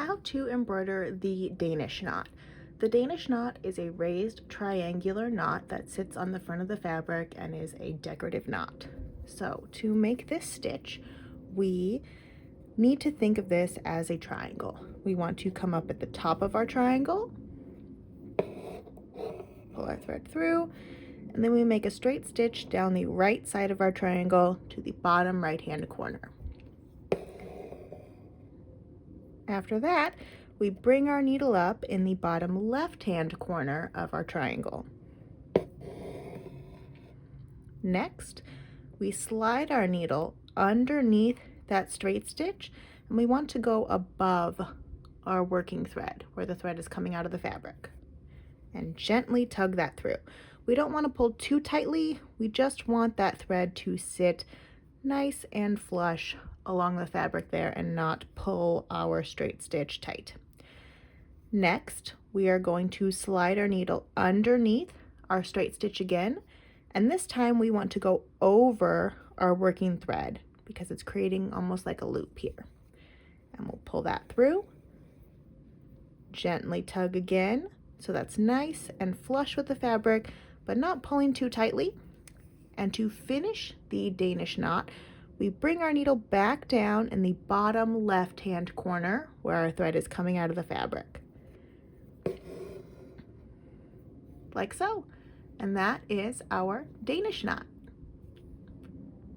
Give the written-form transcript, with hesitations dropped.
how to embroider the Danish knot. The Danish knot is a raised triangular knot that sits on the front of the fabric and is a decorative knot. So to make this stitch, we need to think of this as a triangle. We want to come up at the top of our triangle, pull our thread through, and then we make a straight stitch down the right side of our triangle to the bottom right-hand corner. After that, we bring our needle up in the bottom left-hand corner of our triangle. Next, we slide our needle underneath that straight stitch, and we want to go above our working thread, where the thread is coming out of the fabric, and gently tug that through. We don't want to pull too tightly, we just want that thread to sit nice and flush along the fabric there and not pull our straight stitch tight. Next, we are going to slide our needle underneath our straight stitch again, and this time we want to go over our working thread because it's creating almost like a loop here. And we'll pull that through, gently tug again, so that's nice and flush with the fabric, but not pulling too tightly. And to finish the Danish knot, we bring our needle back down in the bottom left-hand corner where our thread is coming out of the fabric. Like so. And that is our Danish knot.